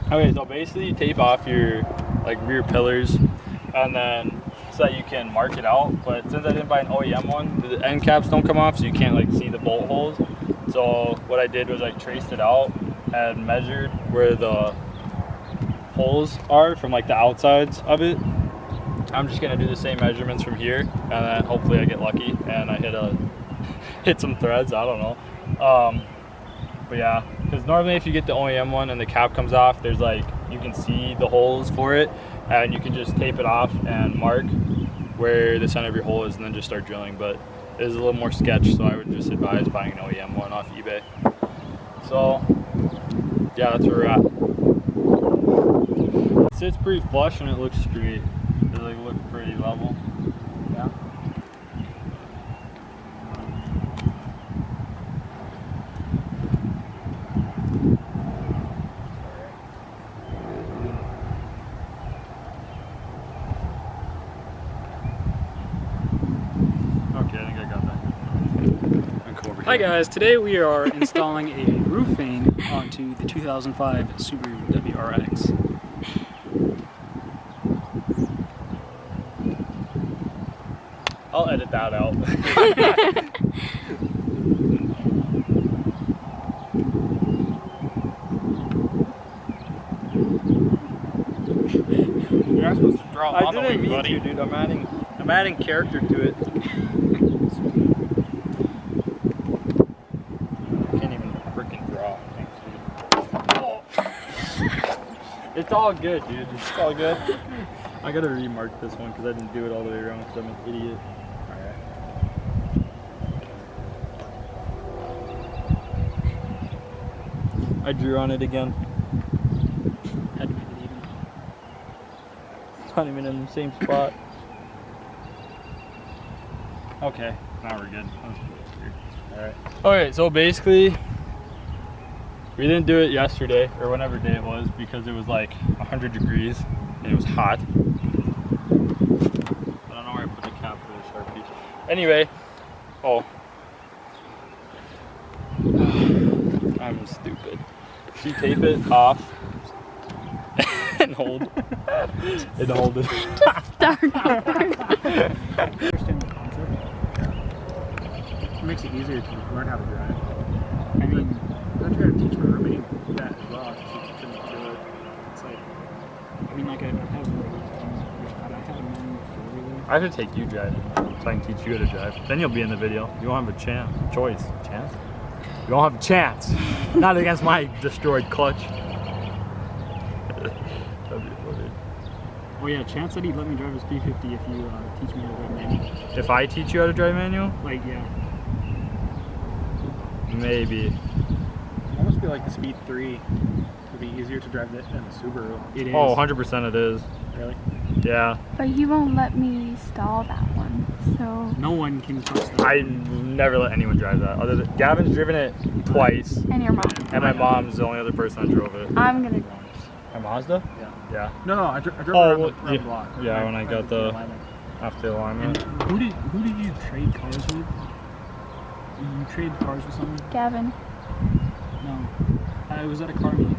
Okay, so basically you tape off your like rear pillars and then so that you can mark it out. But since I didn't buy an OEM one, the end caps don't come off, so you can't like see the bolt holes. So what I did was I traced it out and measured where the holes are from like the outsides of it. I'm just gonna do the same measurements from here, and then hopefully I get lucky and I hit some threads. I don't know. But yeah, because normally if you get the OEM one and the cap comes off, there's like, you can see the holes for it and you can just tape it off and mark where the center of your hole is and then just start drilling. But it is a little more sketch, so I would just advise buying an OEM one off eBay. So yeah, that's where we're at. It sits pretty flush and it looks straight. It like look pretty level. Yeah. Hi guys, today we are installing a roof vane onto the 2005 Subaru WRX. I'll edit that out. You're not supposed to draw I didn't mean to, dude. I'm adding character to it. It's all good, dude. It's all good. I gotta remark this one because I didn't do it all the way around because I'm an idiot. Alright. I drew on it again. Had to make it even. It's not even in the same spot. Okay, now we're good. Alright. Okay, so basically, we didn't do it yesterday, or whenever day it was, because it was like 100 degrees and it was hot. I don't know where I put the cap for the Sharpie. Anyway, I'm stupid. You tape it off and hold. And hold it. Start over. Understand the concept? It makes it easier to learn how to drive. I mean, I try to teach my roommate that as well. She couldn't do it. It's like, I mean, like I have a manual four-wheeler. I should take you driving so I can teach you how to drive. Then you'll be in the video. You won't have a chance. You don't have a chance. Not against my destroyed clutch. That'd be funny. Oh yeah, chance that he'd let me drive his P50 if you teach me how to drive manual. If I teach you how to drive manual? Like, yeah. Maybe. I almost feel like the Speed 3 would be easier to drive than the Subaru. It is. Oh, 100% it is. Really? Yeah. But he won't let me stall that one, so. No one can touch that. I never let anyone drive that. Other than Gavin's driven it twice. And your mom. And my mom's the only other person that drove it. I'm gonna. My Mazda? Yeah. Yeah. No, I drove around the block. Yeah, when I got the after the alignment. And who did you trade cars with? You traded cars with someone? Gavin. No. I was at a car meet.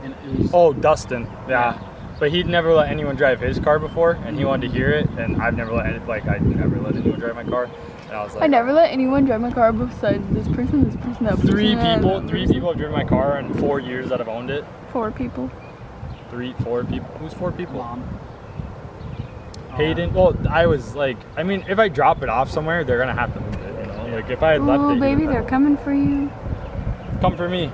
And it was. Oh, Dustin. Yeah. But he'd never let anyone drive his car before, and he wanted to hear it, and I've never let anyone drive my car. And I was like, I never let anyone drive my car besides this person, that person. Three people have driven my car in 4 years that I've owned it. 4 people. 4 people. Who's 4 people? Mom. Hayden. Well, I was like, I mean, if I drop it off somewhere, they're gonna have to move it. You know, like if I had left it. Oh, baby, they're coming for you. Come for me.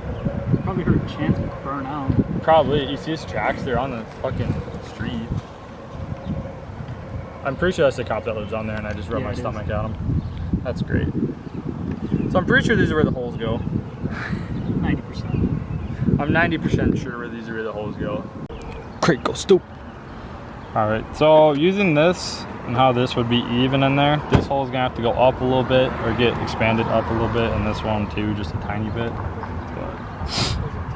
Probably heard Chance burn out. Probably. You see his tracks? They're on the fucking street. I'm pretty sure that's the cop that lives on there, and I just rubbed my stomach at him. That's great. So I'm pretty sure these are where the holes go. 90%. I'm 90% sure where these are where the holes go. Great, go stupid. Alright, so using this and how this would be even in there, this hole's gonna have to go up a little bit or get expanded up a little bit, and this one too, just a tiny bit.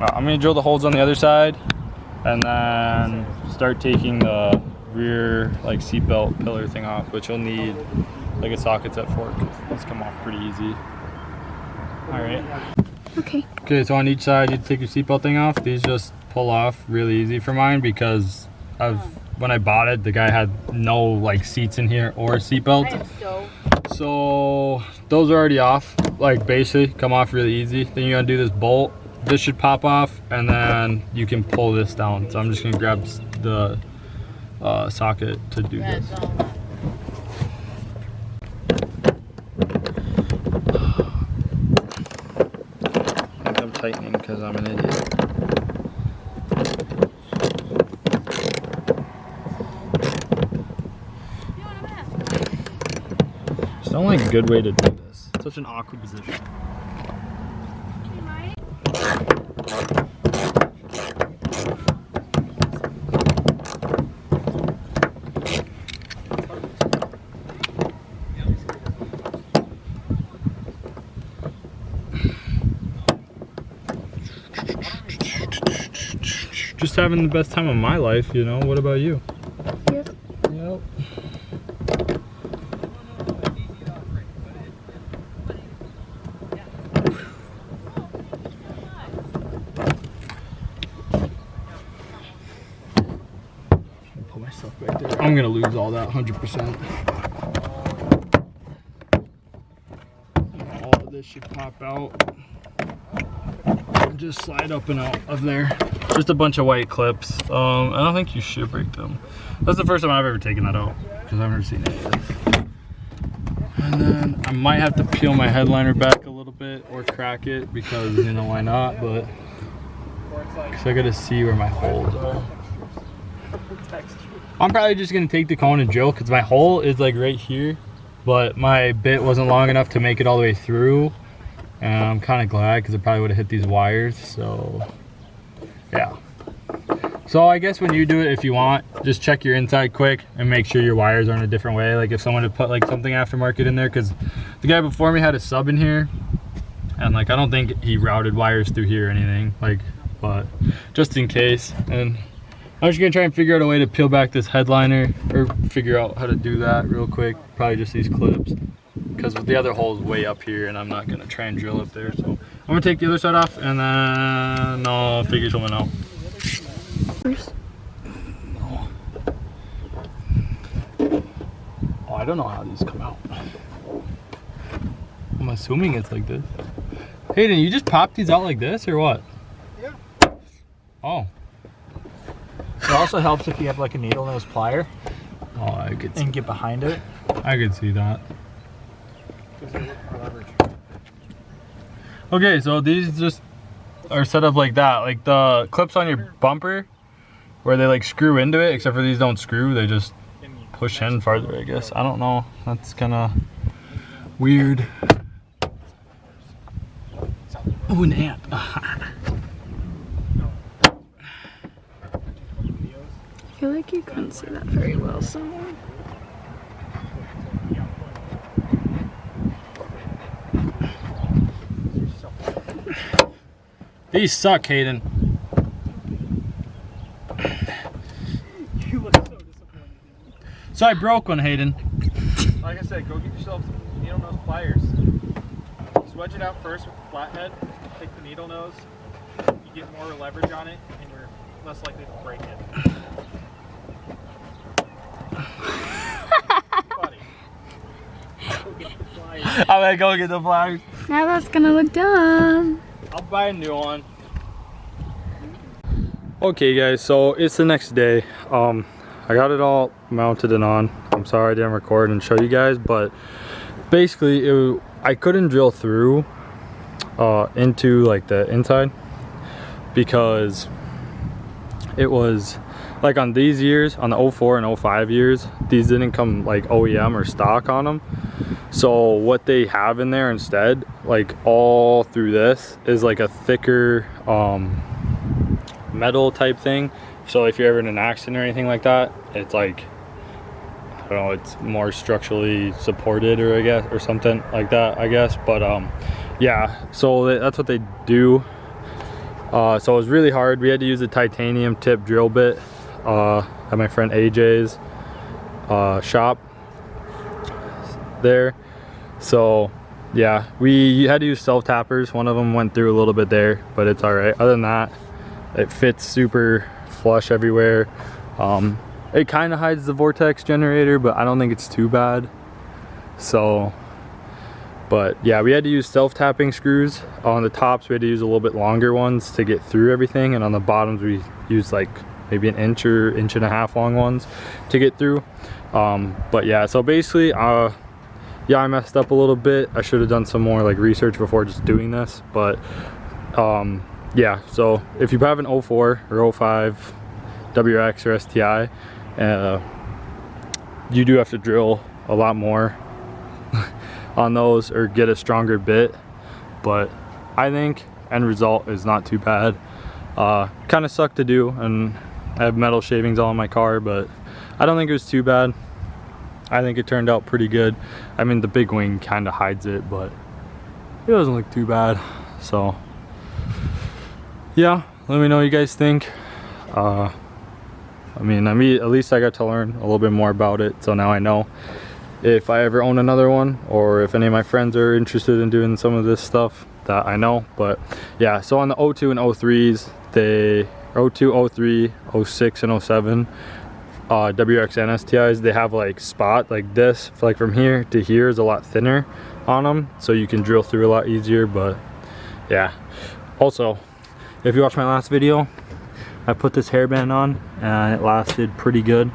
But, I'm gonna drill the holes on the other side and then start taking the rear like seatbelt pillar thing off, which you'll need like a socket set for because these come off pretty easy. Alright. Okay. Okay, so on each side you take your seatbelt thing off. These just pull off really easy for mine because when I bought it, the guy had no like seats in here or seat belts. So those are already off, like basically come off really easy. Then you're gonna do this bolt. This should pop off, and then you can pull this down. So I'm just gonna grab the socket to do this. I'm tightening because I'm an idiot. It's not like a good way to do this. It's such an awkward position. Just having the best time of my life, you know. What about you? Yep. Yep. Put myself back there. I'm gonna lose all that 100%. All of this should pop out. Just slide up and out of there. Just a bunch of white clips. I don't think you should break them. That's the first time I've ever taken that out because I've never seen any of this. And then I might have to peel my headliner back a little bit or crack it because, you know, why not? But because I gotta see where my holes are. I'm probably just gonna take the cone and drill because my hole is like right here, but my bit wasn't long enough to make it all the way through. And I'm kind of glad because it probably would have hit these wires. So yeah. So I guess when you do it, if you want, just check your inside quick and make sure your wires are in a different way. Like if someone had put like something aftermarket in there, because the guy before me had a sub in here, and like I don't think he routed wires through here or anything. Like, but just in case. And I'm just gonna try and figure out a way to peel back this headliner, or figure out how to do that real quick. Probably just these clips, because the other hole is way up here and I'm not gonna try and drill up there. So I'm gonna take the other side off and then I'll figure something out. Oh, I don't know how these come out. I'm assuming it's like this. Hayden, you just pop these out like this or what? Yeah. Oh. It also helps if you have like a needle nose plier. Oh, I could see. And get behind it. I could see that. Okay, so these just are set up like that. Like the clips on your bumper, where they like screw into it, except for these don't screw, they just push in farther, I guess. I don't know. That's kind of weird. Oh, an ant. I feel like you couldn't see that very well somewhere. These suck, Hayden. You look so disappointed. So I broke one, Hayden. Like I said, go get yourself some needle nose pliers. Just wedge it out first with the flathead. Take the needle nose. You get more leverage on it, and you're less likely to break it. Buddy, go get the pliers. I'm gonna go get the pliers. Now that's gonna look dumb. I'll buy a new one. Okay guys, so it's the next day. I got it all mounted and on. I'm sorry I didn't record and show you guys, but basically I couldn't drill through into like the inside because it was like on these years, on the 04 and 05 years, these didn't come like OEM or stock on them. So what they have in there instead, like all through this, is like a thicker metal type thing. So if you're ever in an accident or anything like that, it's like, I don't know, it's more structurally supported, or I guess, or something like that, I guess. But yeah, so that's what they do. So it was really hard. We had to use a titanium tip drill bit at my friend AJ's shop there. So yeah, we had to use self tappers. One of them went through a little bit there, but it's all right. Other than that, It fits super flush everywhere. It kind of hides the vortex generator, but I don't think it's too bad. So, but yeah, we had to use self-tapping screws. On the tops we had to use a little bit longer ones to get through everything, and on the bottoms we used like maybe an inch or inch and a half long ones to get through. But yeah, so basically yeah, I messed up a little bit. I should have done some more like research before just doing this, but yeah, so if you have an 04 or 05 WRX or STI, you do have to drill a lot more on those or get a stronger bit, but I think end result is not too bad. Kind of sucked to do, and I have metal shavings all in my car, but I don't think it was too bad. I think it turned out pretty good. I mean, the big wing kind of hides it, but it doesn't look too bad. So yeah, let me know what you guys think. I mean, at least I got to learn a little bit more about it, so now I know if I ever own another one, or if any of my friends are interested in doing some of this stuff, that I know. But yeah, so on the 02 and 03s, they 02, 03, 06, and 07 WRX and STIs, they have like spot like this, like from here to here is a lot thinner on them, so you can drill through a lot easier. But yeah, also if you watched my last video, I put this hairband on and it lasted pretty good,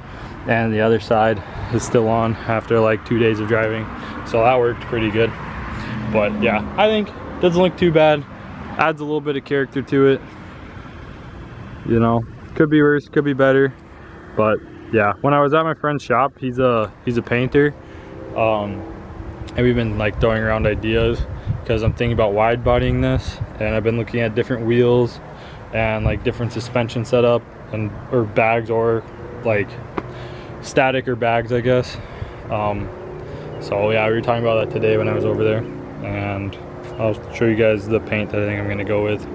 and the other side is still on after like 2 days of driving, so that worked pretty good. But yeah, I think it doesn't look too bad. Adds a little bit of character to it, you know. Could be worse, could be better, but yeah, when I was at my friend's shop, he's a painter, and we've been like throwing around ideas because I'm thinking about wide bodying this, and I've been looking at different wheels and like different suspension setup and or bags, or like static or bags, I guess. So yeah, we were talking about that today when I was over there, and I'll show you guys the paint that I think I'm gonna go with.